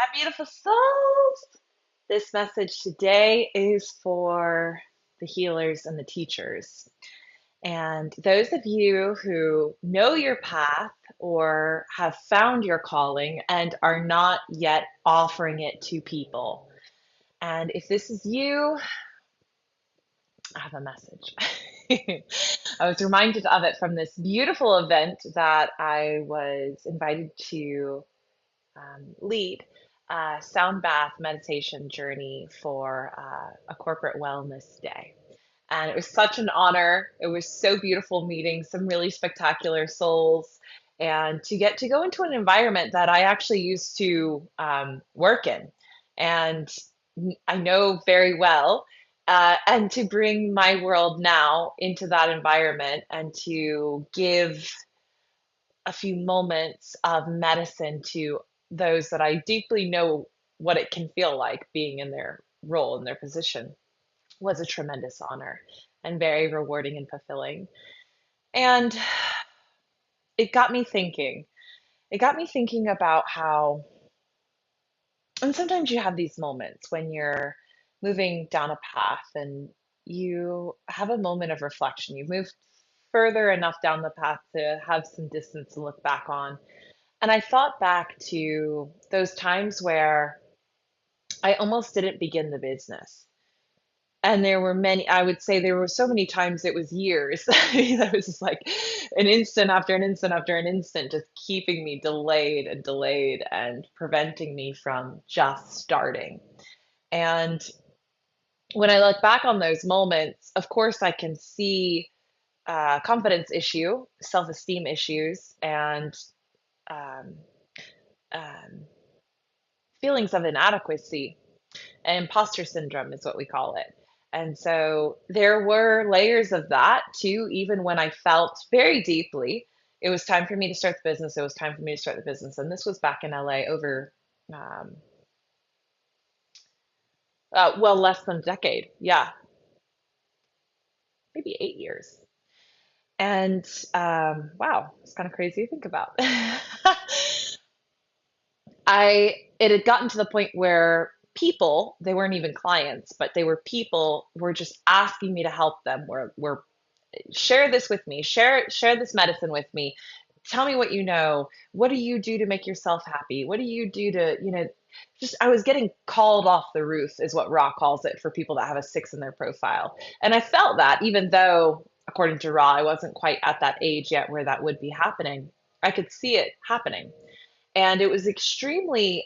Hi, beautiful souls. This message today is for the healers and the teachers. And those of you who know your path or have found your calling and are not yet offering it to people. And if this is you, I have a message. I was reminded of it from this beautiful event that I was invited to lead a sound bath meditation journey for a corporate wellness day. And it was such an honor. It was so beautiful meeting some really spectacular souls and to get to go into an environment that I actually used to work in and I know very well. And to bring my world now into that environment and to give a few moments of medicine to those that I deeply know what it can feel like being in their role, in their position, was a tremendous honor and very rewarding and fulfilling. And it got me thinking. It got me thinking about how, and sometimes you have these moments when you're moving down a path and you have a moment of reflection. You've moved further enough down the path to have some distance to look back on. And I thought back to those times where I almost didn't begin the business. And there were many, I would say there were so many times it was years. That was just like an instant after an instant after an instant, just keeping me delayed and preventing me from just starting. And when I look back on those moments, of course, I can see confidence issue, self-esteem issues, and um, um, feelings of inadequacy. Imposter syndrome is what we call it. And so there were layers of that too, even when I felt very deeply it was time for me to start the business. It was time for me to start the business. And this was back in LA over, um, well, less than a decade. Yeah, maybe 8 years. And wow, it's kind of crazy to think about. It had gotten to the point where people, they weren't even clients, but they were people were just asking me to help them, were share this with me, share this medicine with me. Tell me what you know. What do you do to make yourself happy? What do you do to, just I was getting called off the roof is what Ra calls it for people that have a 6 in their profile. And I felt that even though according to Ra, I wasn't quite at that age yet where that would be happening. I could see it happening. And it was extremely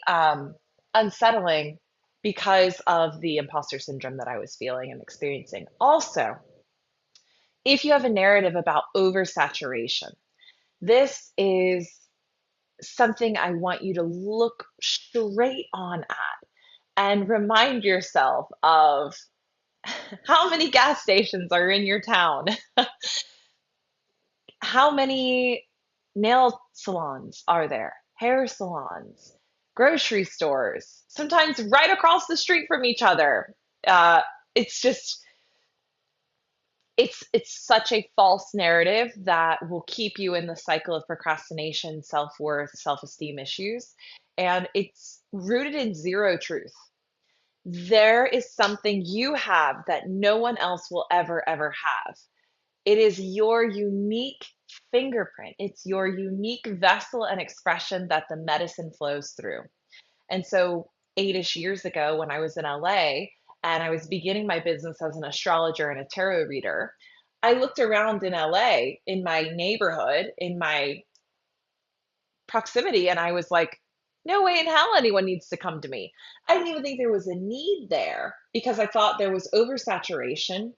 unsettling because of the imposter syndrome that I was feeling and experiencing. Also, if you have a narrative about oversaturation, this is something I want you to look straight on at and remind yourself of how many gas stations are in your town, how many nail salons are there, hair salons, grocery stores, sometimes right across the street from each other. Uh, it's just it's such a false narrative that will keep you in the cycle of procrastination, self-worth, self-esteem issues, and it's rooted in zero truth. There is something you have that no one else will ever have. It is your unique fingerprint. It's your unique vessel and expression that the medicine flows through. And so, 8-ish years ago, when I was in LA and I was beginning my business as an astrologer and a tarot reader, I looked around in LA, in my neighborhood, in my proximity, and I was like, no way in hell anyone needs to come to me. I didn't even think there was a need there because I thought there was oversaturation.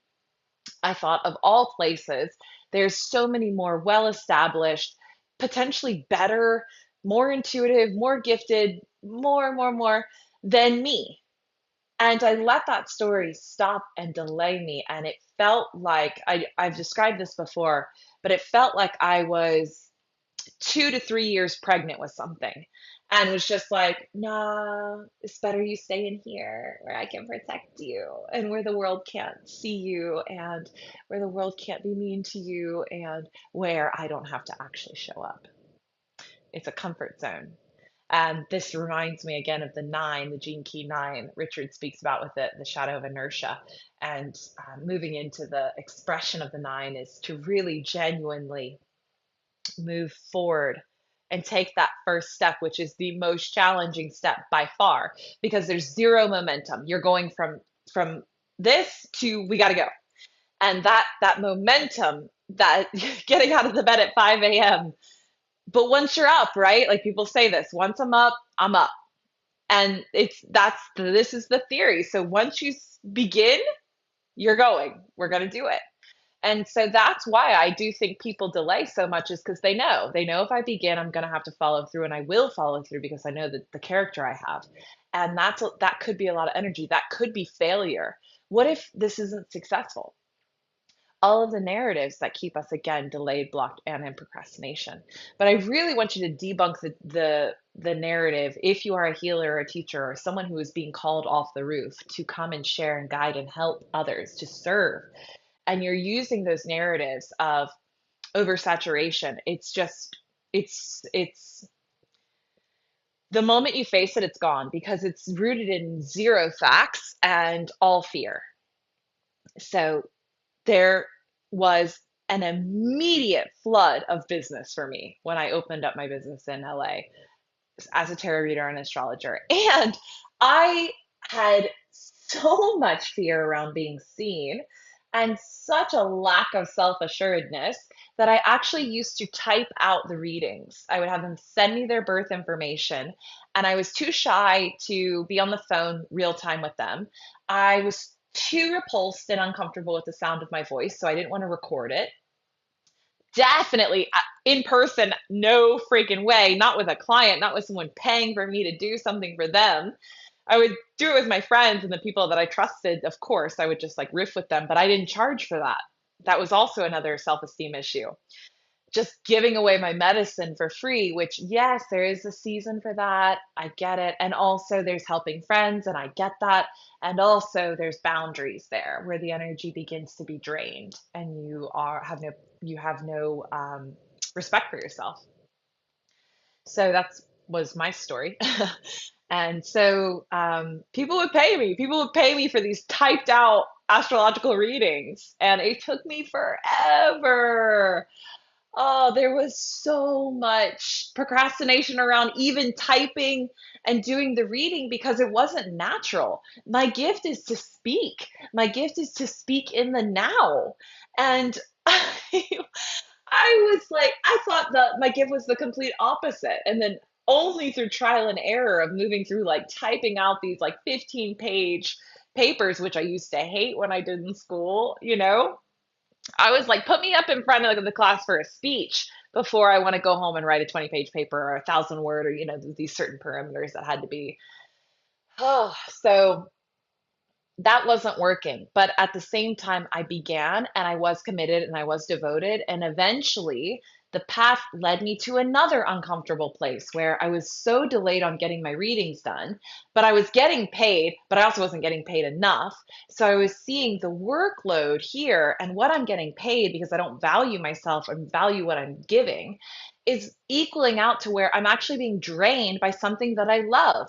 I thought of all places, there's so many more well established, potentially better, more intuitive, more gifted, more than me. And I let that story stop and delay me. And it felt like I've described this before, but it felt like I was 2 to 3 years pregnant with something and was just like, nah, it's better you stay in here where I can protect you and where the world can't see you and where the world can't be mean to you and where I don't have to actually show up. It's a comfort zone. And this reminds me again of the nine, the gene key nine Richard speaks about with it, the shadow of inertia. And moving into the expression of the nine is to really genuinely move forward and take that first step, which is the most challenging step by far, because there's zero momentum. You're going from this to we got to go. And that momentum, that getting out of the bed at 5 a.m. But once you're up, right? Like people say this, once I'm up, I'm up. And this is the theory. So once you begin, you're going. We're going to do it. And so that's why I do think people delay so much, is because they know if I begin, I'm going to have to follow through, and I will follow through because I know that the character I have. And that could be a lot of energy. That could be failure. What if this isn't successful? All of the narratives that keep us, again, delayed, blocked, and in procrastination. But I really want you to debunk the narrative, if you are a healer or a teacher or someone who is being called off the roof to come and share and guide and help others to serve, and you're using those narratives of oversaturation. It's the moment you face it, it's gone, because it's rooted in zero facts and all fear. So there was an immediate flood of business for me when I opened up my business in LA as a tarot reader and astrologer. And I had so much fear around being seen and such a lack of self assuredness that I actually used to type out the readings. I would have them send me their birth information, and I was too shy to be on the phone real time with them. I was too repulsed and uncomfortable with the sound of my voice, so I didn't want to record it. Definitely in person, no freaking way. Not with a client, not with someone paying for me to do something for them. I would do it with my friends and the people that I trusted. Of course, I would just like riff with them, but I didn't charge for that. That was also another self esteem issue. Just giving away my medicine for free, which, yes, there is a season for that. I get it. And also, there's helping friends, and I get that. And also, there's boundaries there where the energy begins to be drained, and you have no respect for yourself. So that's was my story. And so people would pay me. People would pay me for these typed out astrological readings, and it took me forever. Oh, there was so much procrastination around even typing and doing the reading because it wasn't natural. My gift is to speak. My gift is to speak in the now. And I was like, I thought that my gift was the complete opposite. And then only through trial and error of moving through like typing out these like 15-page papers, which I used to hate when I did in school, I was like, put me up in front of the class for a speech before I want to go home and write a 20-page paper or 1,000 word, or, these certain parameters that had to be. Oh, so that wasn't working. But at the same time, I began and I was committed and I was devoted. And eventually, the path led me to another uncomfortable place where I was so delayed on getting my readings done, but I was getting paid, but I also wasn't getting paid enough. So I was seeing the workload here and what I'm getting paid, because I don't value myself and value what I'm giving, is equaling out to where I'm actually being drained by something that I love.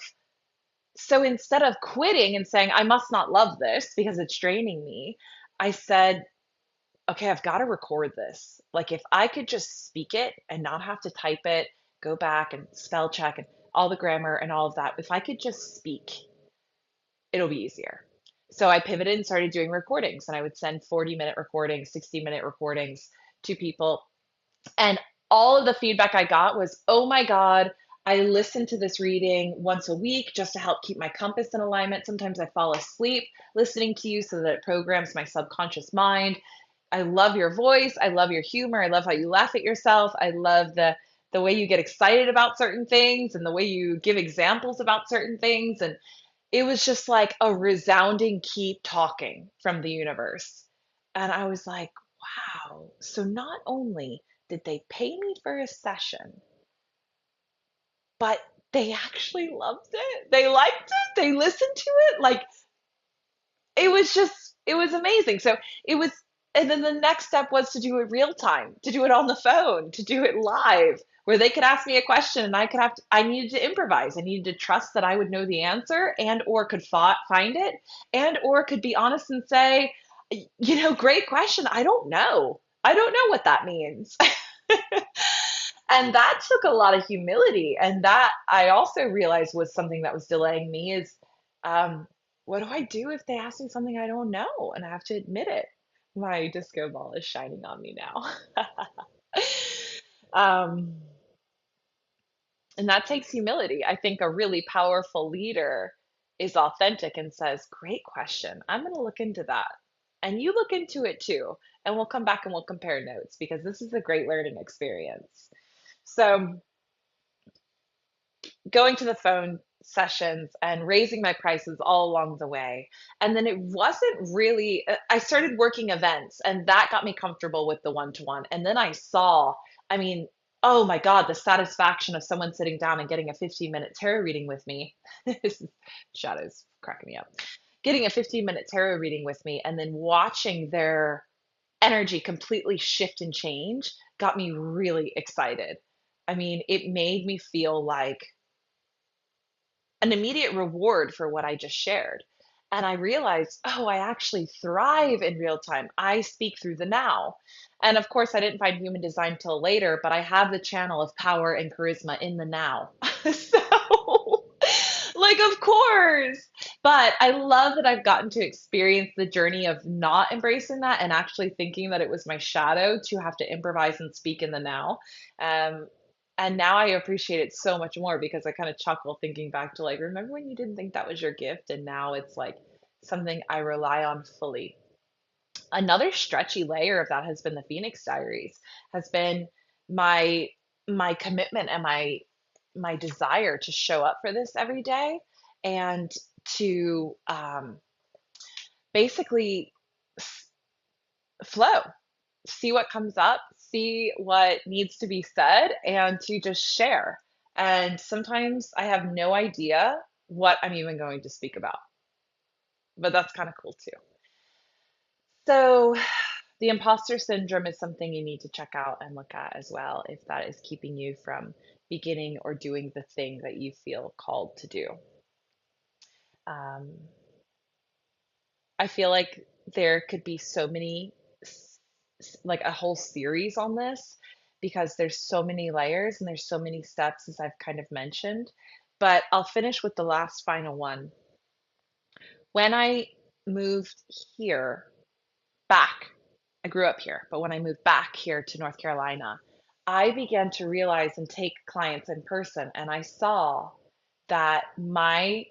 So instead of quitting and saying, I must not love this because it's draining me, I said, okay, I've got to record this. Like, if I could just speak it and not have to type it, go back and spell check and all the grammar and all of that, if I could just speak, it'll be easier. So I pivoted and started doing recordings, and I would send 40-minute recordings, 60-minute recordings to people. And all of the feedback I got was, oh my God, I listen to this reading once a week just to help keep my compass in alignment. Sometimes I fall asleep listening to you so that it programs my subconscious mind. I love your voice. I love your humor. I love how you laugh at yourself. I love the way you get excited about certain things and the way you give examples about certain things. And it was just like a resounding keep talking from the universe. And I was like, wow. So not only did they pay me for a session, but they actually loved it. They liked it. They listened to it. Like, it was amazing. So it was, and then the next step was to do it real time, to do it on the phone, to do it live where they could ask me a question and I needed to improvise. I needed to trust that I would know the answer and or could find it and or could be honest and say, great question. I don't know what that means. And that took a lot of humility. And that I also realized was something that was delaying me is um, what do I do if they ask me something I don't know? And I have to admit it. My disco ball is shining on me now. um, and that takes humility. I think a really powerful leader is authentic and says, great question. I'm going to look into that. And you look into it too. And we'll come back and we'll compare notes because this is a great learning experience. So, going to the phone sessions and raising my prices all along the way. And then it wasn't really, I started working events and that got me comfortable with the one to one. And then I saw, I mean, oh my God, the satisfaction of someone sitting down and getting a 15-minute tarot reading with me. Shadows cracking me up. Getting a 15-minute tarot reading with me and then watching their energy completely shift and change got me really excited. I mean, it made me feel like an immediate reward for what I just shared. And I realized, oh, I actually thrive in real time. I speak through the now. And of course, I didn't find human design till later, but I have the channel of power and charisma in the now. So, like, of course. But I love that I've gotten to experience the journey of not embracing that and actually thinking that it was my shadow to have to improvise and speak in the now. Um, and now I appreciate it so much more because I kind of chuckle thinking back to like, remember when you didn't think that was your gift? And now it's like something I rely on fully. Another stretchy layer of that has been the Phoenix Diaries, has been my my commitment and my desire to show up for this every day and to basically flow, see what comes up, see what needs to be said, and to just share. And sometimes I have no idea what I'm even going to speak about, but that's kind of cool too. So, the imposter syndrome is something you need to check out and look at as well if that is keeping you from beginning or doing the thing that you feel called to do. Um, I feel like there could be so many, like a whole series on this because there's so many layers and there's so many steps, as I've kind of mentioned. But I'll finish with the last final one. When I moved here back, I grew up here, but when I moved back here to North Carolina, I began to realize and take clients in person, and I saw that my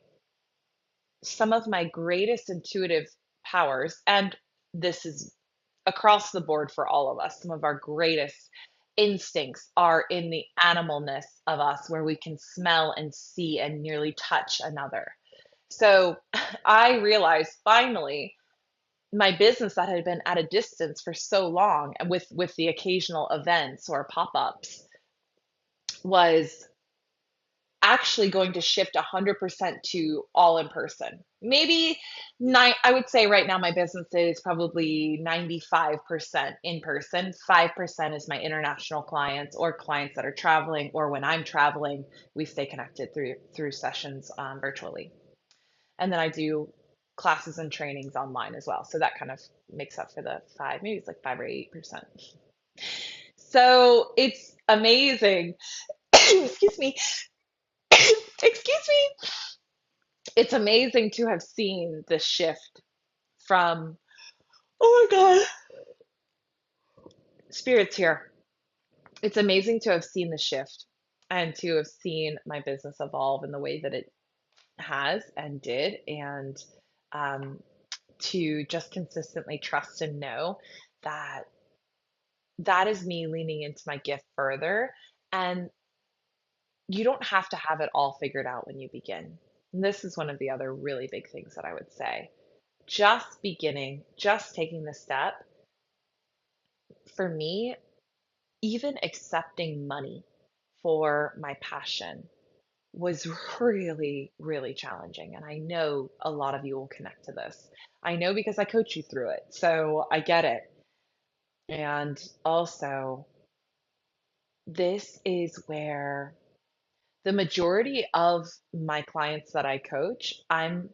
some of my greatest intuitive powers, and this is across the board for all of us, some of our greatest instincts are in the animalness of us, where we can smell and see and nearly touch another. So I realized finally my business that had been at a distance for so long and with the occasional events or pop-ups was actually going to shift 100% to all in person. Maybe I would say right now my business is probably 95% in person. 5% is my international clients or clients that are traveling, or when I'm traveling, we stay connected through sessions virtually. And then I do classes and trainings online as well. So that kind of makes up for the five, maybe it's like 5 or 8%. So it's amazing. Excuse me. Excuse me. It's amazing to have seen the shift from, oh my God, spirits here. It's amazing to have seen the shift and to have seen my business evolve in the way that it has and did, and um, to just consistently trust and know that that is me leaning into my gift further. And you don't have to have it all figured out when you begin. And this is one of the other really big things that I would say. Just beginning, just taking the step, for me, even accepting money for my passion was really, really challenging. And I know a lot of you will connect to this. I know because I coach you through it. So I get it. And also, this is where the majority of my clients that I coach, I'm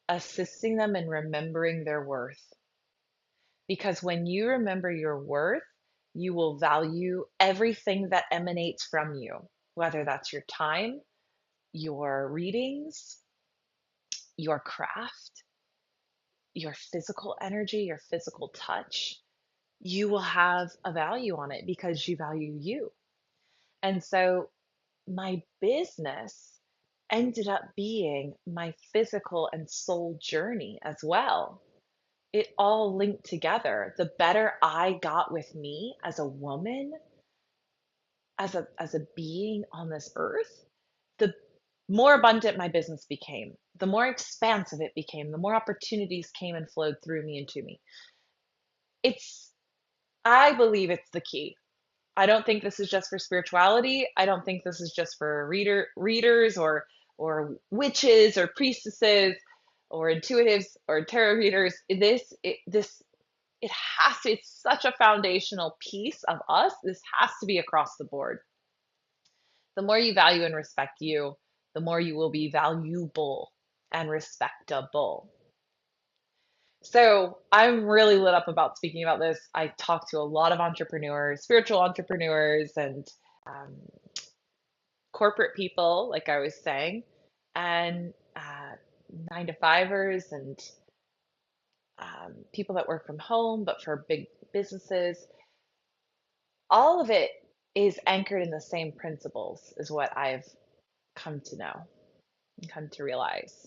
assisting them in remembering their worth. Because when you remember your worth, you will value everything that emanates from you, whether that's your time, your readings, your craft, your physical energy, your physical touch. You will have a value on it because you value you. And so my business ended up being my physical and soul journey as well. It all linked together. The better I got with me as a woman, as a being on this earth, the more abundant my business became, the more expansive it became, the more opportunities came and flowed through me and to me. It's I believe it's the key. I don't think this is just for spirituality. I don't think this is just for readers or witches or priestesses or intuitives or tarot readers. It has to, it's such a foundational piece of us. This has to be across the board. The more you value and respect you, the more you will be valuable and respectable. So I'm really lit up about speaking about this. I talk to a lot of entrepreneurs, spiritual entrepreneurs, and um, corporate people, like I was saying, and nine to fivers, and people that work from home, but for big businesses. All of it is anchored in the same principles, is what I've come to know and come to realize.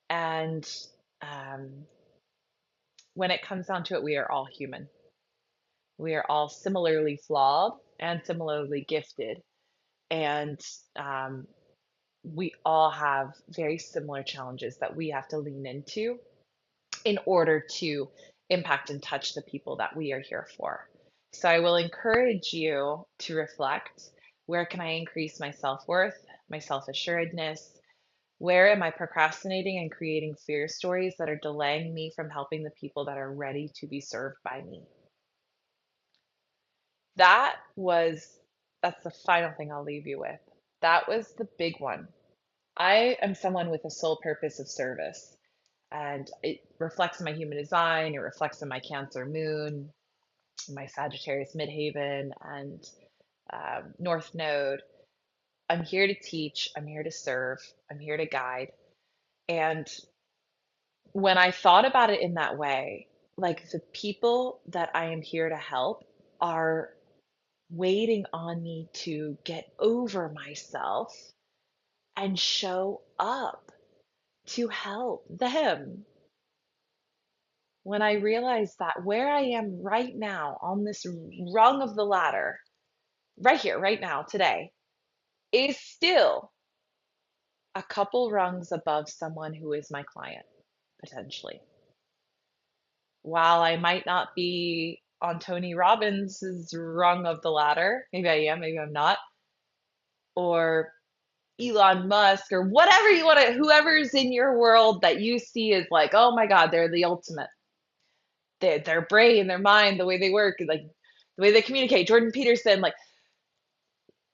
And um, when it comes down to it, we are all human. We are all similarly flawed and similarly gifted. And um, we all have very similar challenges that we have to lean into in order to impact and touch the people that we are here for. So I will encourage you to reflect, where can I increase my self worth, my self assuredness? Where am I procrastinating and creating fear stories that are delaying me from helping the people that are ready to be served by me? That was, that's the final thing I'll leave you with. That was the big one. I am someone with a sole purpose of service, and it reflects in my human design, it reflects in my Cancer moon, my Sagittarius midhaven, and North Node. I'm here to teach, I'm here to serve, I'm here to guide. And when I thought about it in that way, like the people that I am here to help are waiting on me to get over myself and show up to help them. When I realized that where I am right now on this rung of the ladder, right here, right now, today, is still a couple rungs above someone who is my client, potentially. While I might not be on Tony Robbins's rung of the ladder, maybe I am, maybe I'm not, or Elon Musk or whatever you want to, whoever's in your world that you see is like, oh my God, they're the ultimate. Their brain, their mind, the way they work, like the way they communicate. Jordan Peterson, like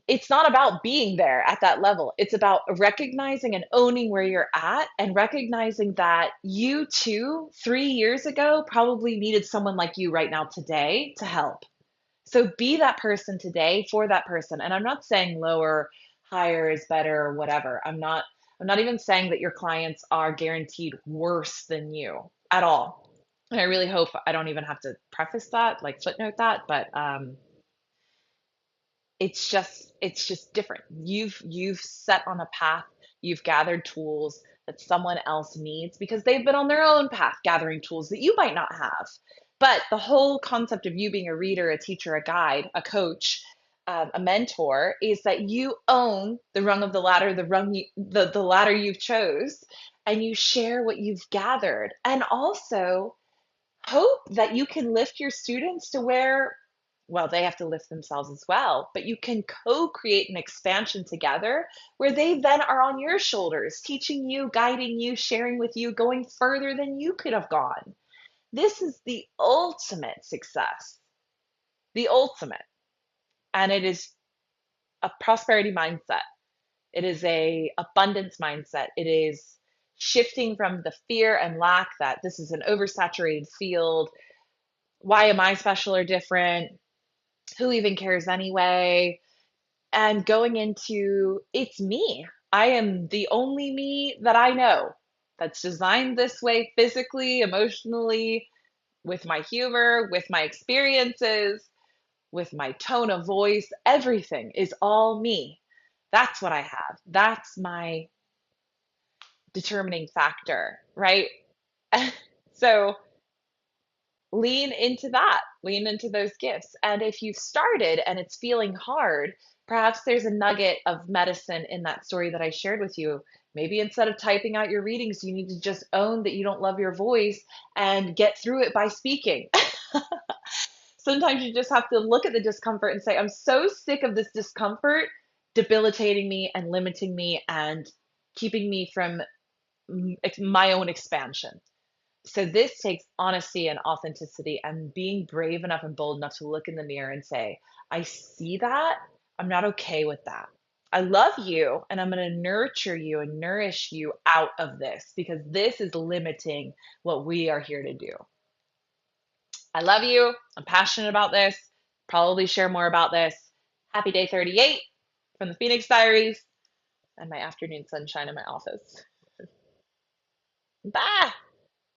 it's not about being there at that level. It's about recognizing and owning where you're at and recognizing that you too, 3 years ago, probably needed someone like you right now today to help. So be that person today for that person. And I'm not saying lower, higher is better or whatever. I'm not even saying that your clients are guaranteed worse than you at all. And I really hope I don't even have to preface that, like footnote that, but it's just different. You've set on a path, you've gathered tools that someone else needs because they've been on their own path gathering tools that you might not have. But the whole concept of you being a reader, a teacher, a guide, a coach, a mentor is that you own the rung of the ladder, the ladder you've chose, and you share what you've gathered, and also hope that you can lift your students to where, well, they have to lift themselves as well, but you can co-create an expansion together where they then are on your shoulders, teaching you, guiding you, sharing with you, going further than you could have gone. This is the ultimate success, the ultimate. And it is a prosperity mindset. It is a abundance mindset. It is shifting from the fear and lack that this is an oversaturated field. Why am I special or different? Who even cares anyway? And going into it's me. I am the only me that I know that's designed this way physically, emotionally, with my humor, with my experiences, with my tone of voice. Everything is all me. That's what I have. That's my determining factor, right? So lean into that, lean into those gifts. And if you've started and it's feeling hard, perhaps there's a nugget of medicine in that story that I shared with you. Maybe instead of typing out your readings, you need to just own that you don't love your voice and get through it by speaking. Sometimes you just have to look at the discomfort and say, I'm so sick of this discomfort debilitating me and limiting me and keeping me from my own expansion. So this takes honesty and authenticity and being brave enough and bold enough to look in the mirror and say, I see that. I'm not okay with that. I love you and I'm going to nurture you and nourish you out of this because this is limiting what we are here to do. I love you. I'm passionate about this. Probably share more about this. Happy day 38 from the Phoenix Diaries and my afternoon sunshine in my office. Bye.